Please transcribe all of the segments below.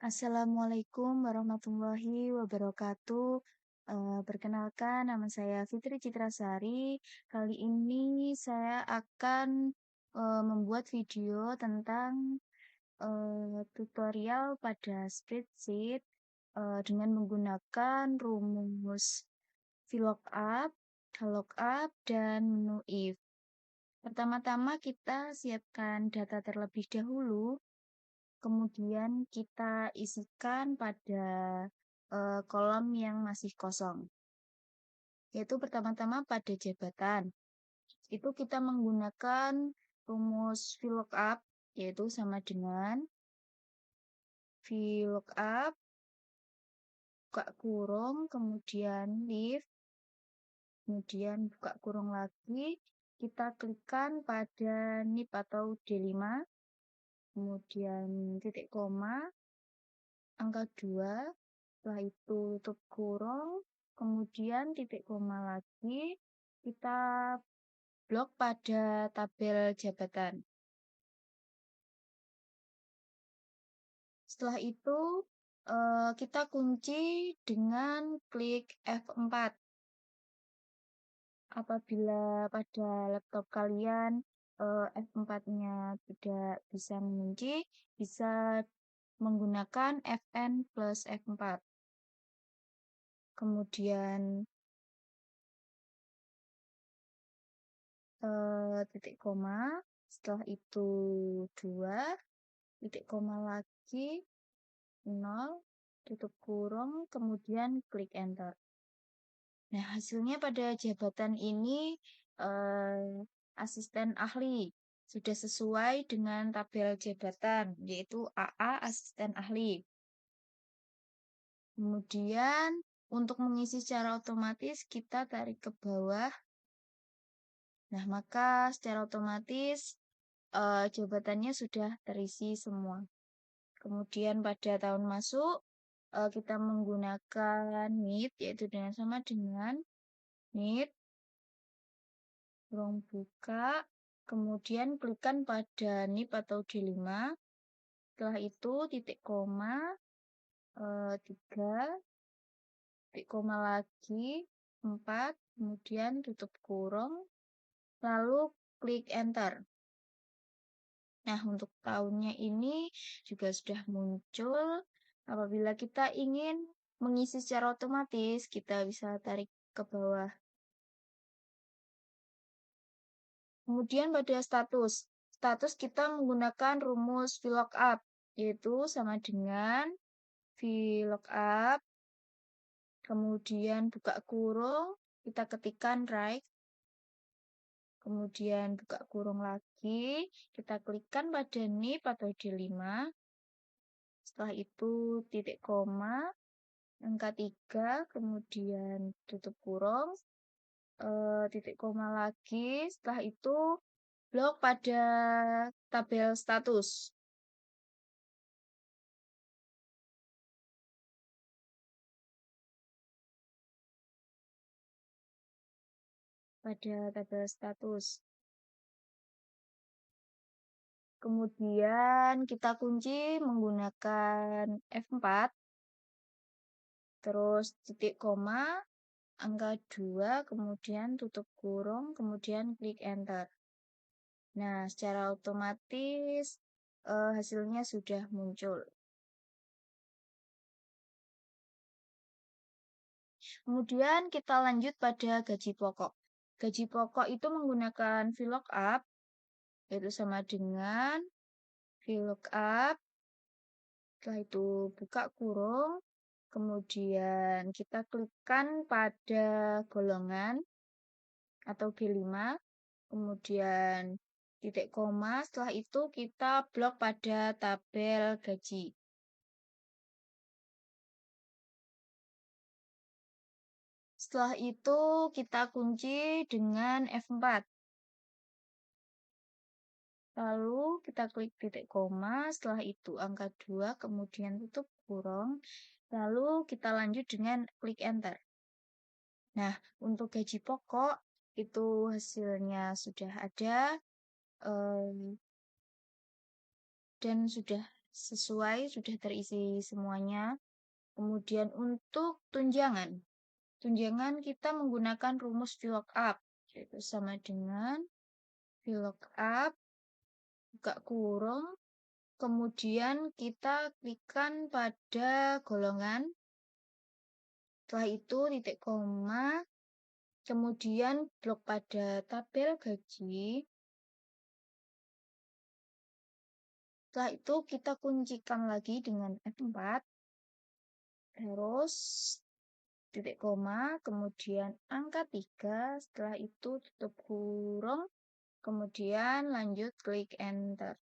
Assalamualaikum warahmatullahi wabarakatuh. Perkenalkan, nama saya Fitri Citrasari. Kali ini saya akan membuat video tentang tutorial pada spreadsheet dengan menggunakan rumus VLOOKUP, HLOOKUP, dan menu if. Pertama-tama kita siapkan data terlebih dahulu. Kemudian kita isikan pada kolom yang masih kosong. Yaitu pertama-tama pada jabatan. Itu kita menggunakan rumus VLOOKUP, yaitu sama dengan VLOOKUP, buka kurung, kemudian leave, kemudian buka kurung lagi. Kita klikkan pada NIP atau D5, kemudian titik koma, angka 2, setelah itu tutup kurung, kemudian titik koma lagi, kita blok pada tabel jabatan. Setelah itu kita kunci dengan klik F4. Apabila pada laptop kalian F4-nya tidak bisa mengunci, bisa menggunakan Fn plus F4. Kemudian titik koma, setelah itu 2, titik koma lagi, 0, tutup kurung, kemudian klik enter. Nah, hasilnya pada jabatan ini asisten ahli sudah sesuai dengan tabel jabatan, yaitu AA asisten ahli. Kemudian untuk mengisi secara otomatis kita tarik ke bawah. Nah, maka secara otomatis jabatannya sudah terisi semua. Kemudian pada tahun masuk kita menggunakan NEET, yaitu dengan sama dengan NEET, ruang buka, kemudian klikkan pada NIP atau D5. Setelah itu titik koma, 3, titik koma lagi, 4, kemudian tutup kurung, lalu klik enter. Nah, untuk tahunnya ini juga sudah muncul. Apabila kita ingin mengisi secara otomatis, kita bisa tarik ke bawah. Kemudian pada status kita menggunakan rumus VLOOKUP, yaitu sama dengan VLOOKUP, kemudian buka kurung, kita ketikkan right, kemudian buka kurung lagi, kita klikkan pada NIP atau D5, setelah itu titik koma, angka 3, kemudian tutup kurung, titik koma lagi, setelah itu blok pada tabel status. Pada tabel status. Kemudian kita kunci menggunakan F4, terus titik koma, angka 2, kemudian tutup kurung, kemudian klik enter. Nah, secara otomatis hasilnya sudah muncul. Kemudian kita lanjut pada gaji pokok. Gaji pokok itu menggunakan VLOOKUP, yaitu sama dengan VLOOKUP, setelah itu buka kurung, kemudian kita klikkan pada golongan atau G5, kemudian titik koma, setelah itu kita blok pada tabel gaji. Setelah itu kita kunci dengan F4. Lalu kita klik titik koma, setelah itu angka 2, kemudian tutup kurung, lalu kita lanjut dengan klik enter. Nah, untuk gaji pokok itu hasilnya sudah ada dan sudah sesuai, sudah terisi semuanya. Kemudian untuk tunjangan. Tunjangan kita menggunakan rumus VLOOKUP, yaitu sama dengan VLOOKUP, buka kurung, kemudian kita klikkan pada golongan, setelah itu titik koma, kemudian blok pada tabel gaji. Setelah itu kita kuncikan lagi dengan F4, terus titik koma, kemudian angka 3, setelah itu tutup kurung, kemudian lanjut klik enter.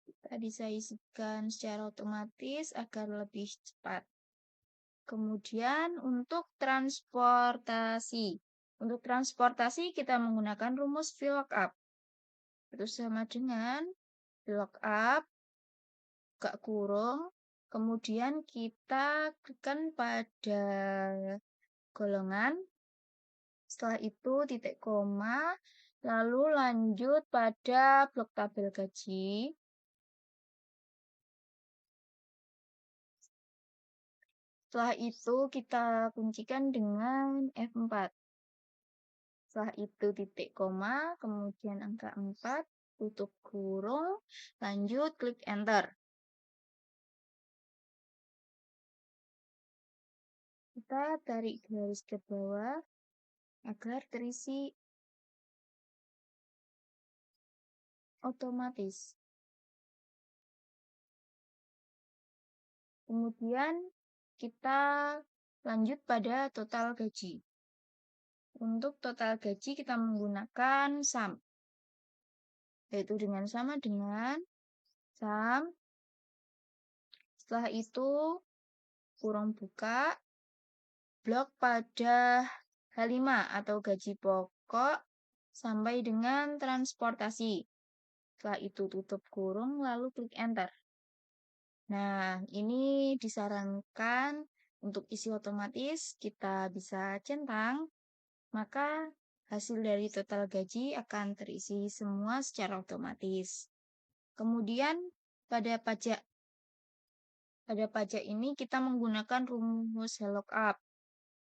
Kita bisa isikan secara otomatis agar lebih cepat. Kemudian untuk transportasi. Untuk transportasi kita menggunakan rumus VLOOKUP. Itu sama dengan VLOOKUP, buka kurung, kemudian kita klikkan pada golongan, setelah itu titik koma, lalu lanjut pada blok tabel gaji. Setelah itu kita kuncikan dengan F4. Setelah itu titik koma, kemudian angka 4, tutup kurung, lanjut klik enter. Kita tarik garis ke bawah agar terisi otomatis. Kemudian kita lanjut pada total gaji. Untuk total gaji kita menggunakan SUM, yaitu sama dengan SUM. Setelah itu kurung buka, blok pada H5 atau gaji pokok sampai dengan transportasi. Setelah itu tutup kurung lalu klik enter. Nah, ini disarankan untuk isi otomatis kita bisa centang, maka hasil dari total gaji akan terisi semua secara otomatis. Kemudian pada pajak. Pada pajak ini kita menggunakan rumus VLOOKUP.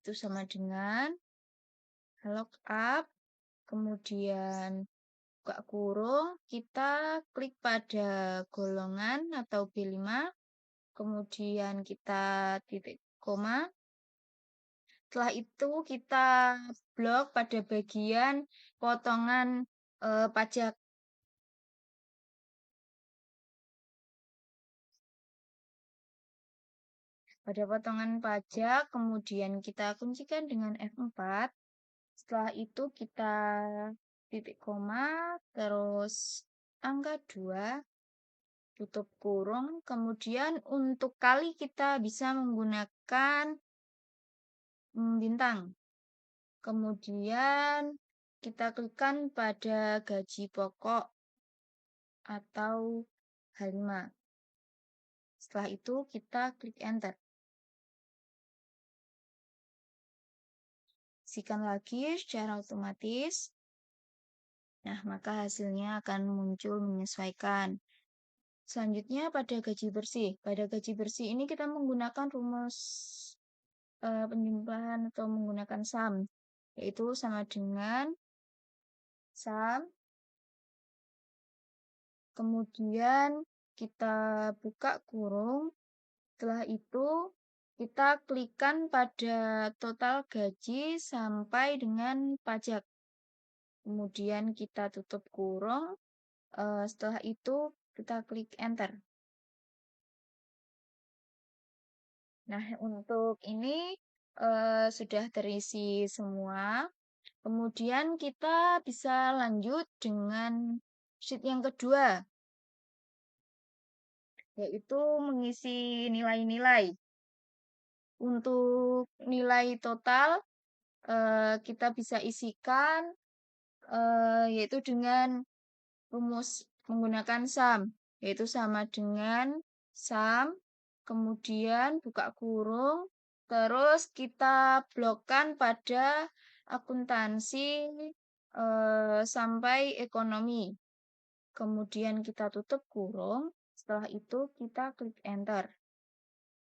Itu sama dengan VLOOKUP, kemudian buka kurung, kita klik pada golongan atau B5, kemudian kita titik koma. Setelah itu kita blok pada bagian potongan pajak. Pada potongan pajak, kemudian kita kuncikan dengan F4. Setelah itu kita titik koma, terus angka 2, tutup kurung. Kemudian untuk kali kita bisa menggunakan bintang. Kemudian kita klikkan pada gaji pokok atau H5. Setelah itu kita klik enter. Isikan lagi secara otomatis. Nah, maka hasilnya akan muncul menyesuaikan. Selanjutnya pada gaji bersih. Pada gaji bersih ini kita menggunakan rumus penjumlahan atau menggunakan SUM, yaitu sama dengan SUM. Kemudian kita buka kurung. Setelah itu kita klikkan pada total gaji sampai dengan pajak. Kemudian kita tutup kurung. Setelah itu kita klik enter. Nah, untuk ini sudah terisi semua. Kemudian kita bisa lanjut dengan sheet yang kedua, yaitu mengisi nilai-nilai. Untuk nilai total kita bisa isikan yaitu dengan rumus menggunakan SUM, yaitu sama dengan SUM, kemudian buka kurung, terus kita blokkan pada akuntansi sampai ekonomi. kemudian kita tutup kurung, setelah itu kita klik enter.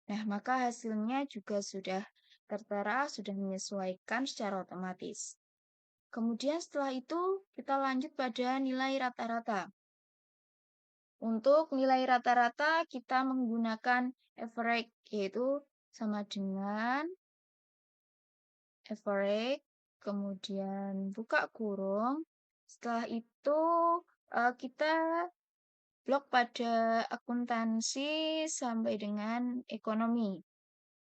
Nah, maka hasilnya juga sudah tertera, sudah menyesuaikan secara otomatis. Kemudian setelah itu kita lanjut pada nilai rata-rata. Untuk nilai rata-rata kita menggunakan average, yaitu sama dengan average, kemudian buka kurung. Setelah itu kita blok pada akuntansi sampai dengan ekonomi.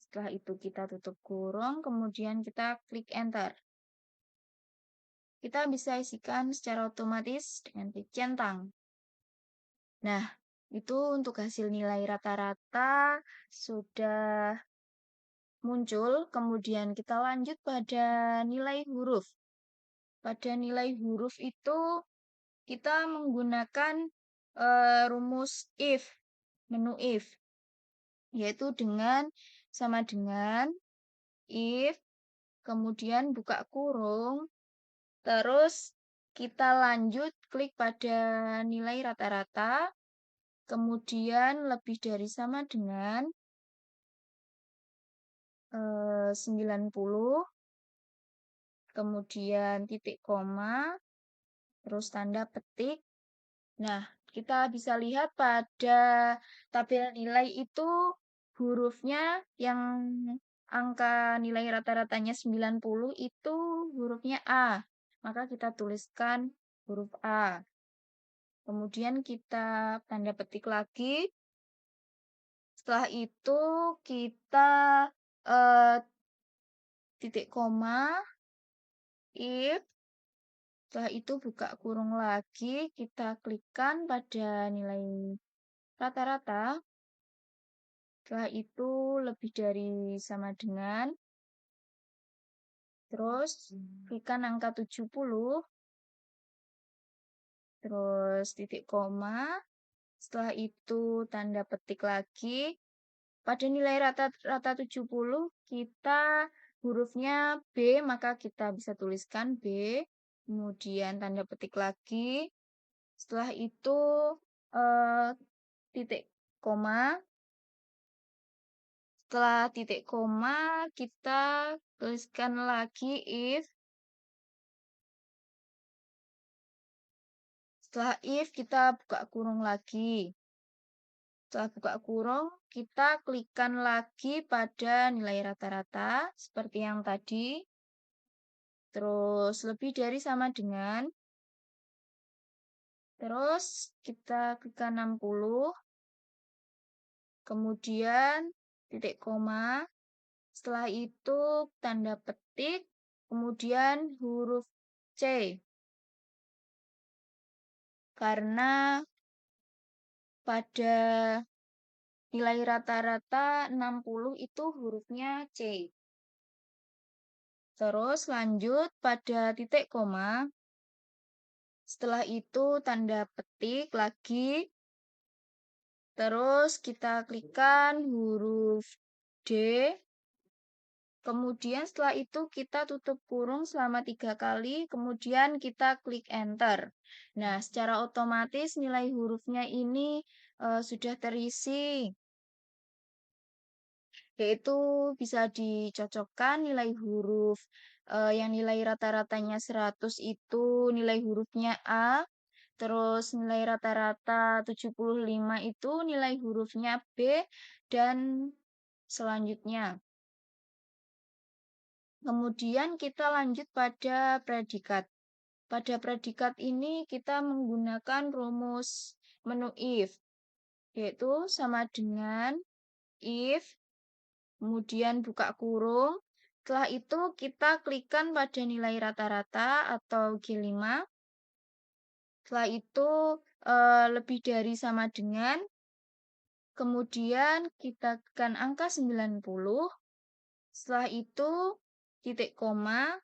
Setelah itu kita tutup kurung, kemudian kita klik enter. Kita bisa isikan secara otomatis dengan klik centang. Nah, itu untuk hasil nilai rata-rata sudah muncul, kemudian kita lanjut pada nilai huruf. Pada nilai huruf itu kita menggunakan rumus if, menu if, yaitu sama dengan if, kemudian buka kurung, terus kita lanjut klik pada nilai rata-rata, kemudian lebih dari sama dengan 90, kemudian titik koma, terus tanda petik. Nah, kita bisa lihat pada tabel nilai itu hurufnya yang angka nilai rata-ratanya 90 itu hurufnya A. Maka kita tuliskan huruf A. Kemudian kita tanda petik lagi. Setelah itu kita eh, titik koma, if, setelah itu buka kurung lagi, kita klikkan pada nilai rata-rata. Setelah itu lebih dari sama dengan, terus klikkan angka 70, terus titik koma, setelah itu tanda petik lagi. Pada nilai rata-rata 70, kita hurufnya B, maka kita bisa tuliskan B, kemudian tanda petik lagi. Setelah itu eh, titik koma. Setelah titik koma, kita tuliskan lagi if. Setelah if, kita buka kurung lagi. Setelah buka kurung, kita klikkan lagi pada nilai rata-rata, seperti yang tadi. Terus lebih dari sama dengan. Terus kita klikkan 60. Kemudian titik koma. Setelah itu tanda petik. Kemudian huruf C. Karena pada nilai rata-rata 60 itu hurufnya C. Terus lanjut pada titik koma. Setelah itu tanda petik lagi. Terus kita klikkan huruf D. Kemudian setelah itu kita tutup kurung selama 3 kali. Kemudian kita klik enter. Nah, secara otomatis nilai hurufnya ini sudah terisi. Yaitu bisa dicocokkan nilai huruf yang nilai rata-ratanya 100 itu nilai hurufnya A, terus nilai rata-rata 75 itu nilai hurufnya B, dan selanjutnya. Kemudian kita lanjut pada predikat. Pada predikat ini kita menggunakan rumus menu if, yaitu sama dengan if, kemudian buka kurung. Setelah itu kita klikkan pada nilai rata-rata atau G5. Setelah itu lebih dari sama dengan. Kemudian kita tekan angka 90. Setelah itu titik koma.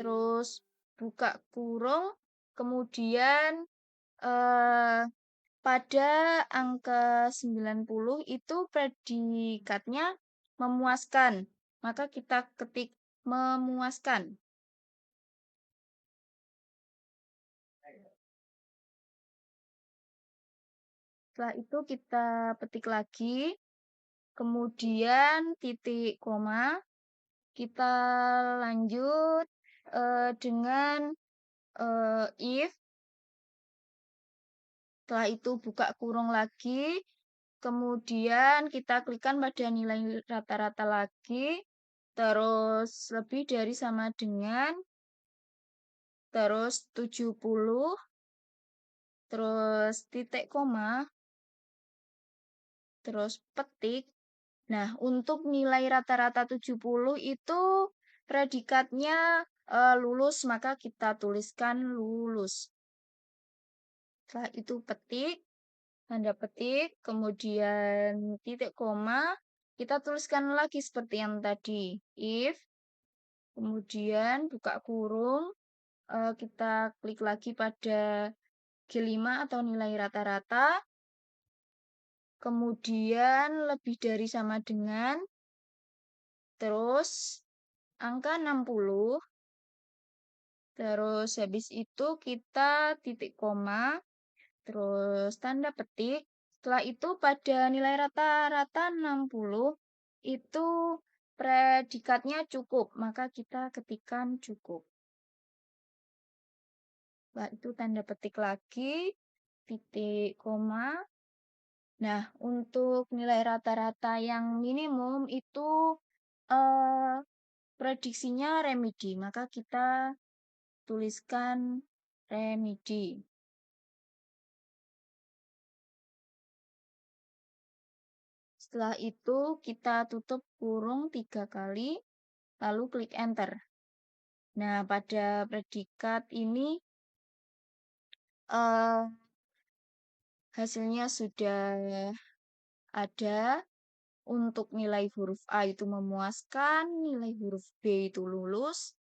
Terus buka kurung. Kemudian eh, pada angka 90 itu predikatnya memuaskan. Maka kita ketik memuaskan. Setelah itu kita petik lagi, kemudian titik koma, kita lanjut dengan if, setelah itu buka kurung lagi, kemudian kita klikkan pada nilai rata-rata lagi, terus lebih dari sama dengan, terus 70, terus titik koma, terus petik. Nah, untuk nilai rata-rata 70 itu predikatnya lulus, maka kita tuliskan lulus. Setelah itu petik, tanda petik, kemudian titik koma, kita tuliskan lagi seperti yang tadi. If, kemudian buka kurung, kita klik lagi pada G5 atau nilai rata-rata, kemudian lebih dari sama dengan, terus angka 60, terus habis itu kita titik koma, terus tanda petik. Setelah itu pada nilai rata-rata 60 itu predikatnya cukup, maka kita ketikkan cukup. Setelah itu tanda petik lagi, titik koma. Nah, untuk nilai rata-rata yang minimum itu prediksinya remedi, maka kita tuliskan remedi. Setelah itu kita tutup kurung 3 kali, lalu klik enter. Nah, pada predikat ini hasilnya sudah ada. Untuk nilai huruf A itu memuaskan, nilai huruf B itu lulus,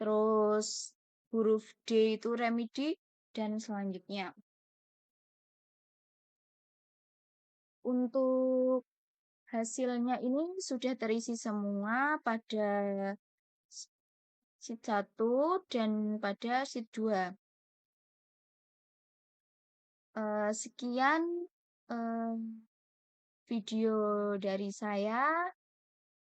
terus huruf D itu remedi, dan selanjutnya. Untuk hasilnya ini sudah terisi semua pada sheet 1 dan pada sheet 2. Sekian video dari saya.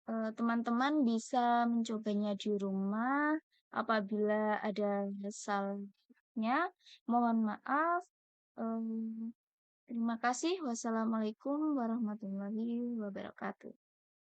Teman-teman bisa mencobanya di rumah. Apabila ada salahnya, mohon maaf. Terima kasih. Wassalamualaikum warahmatullahi wabarakatuh.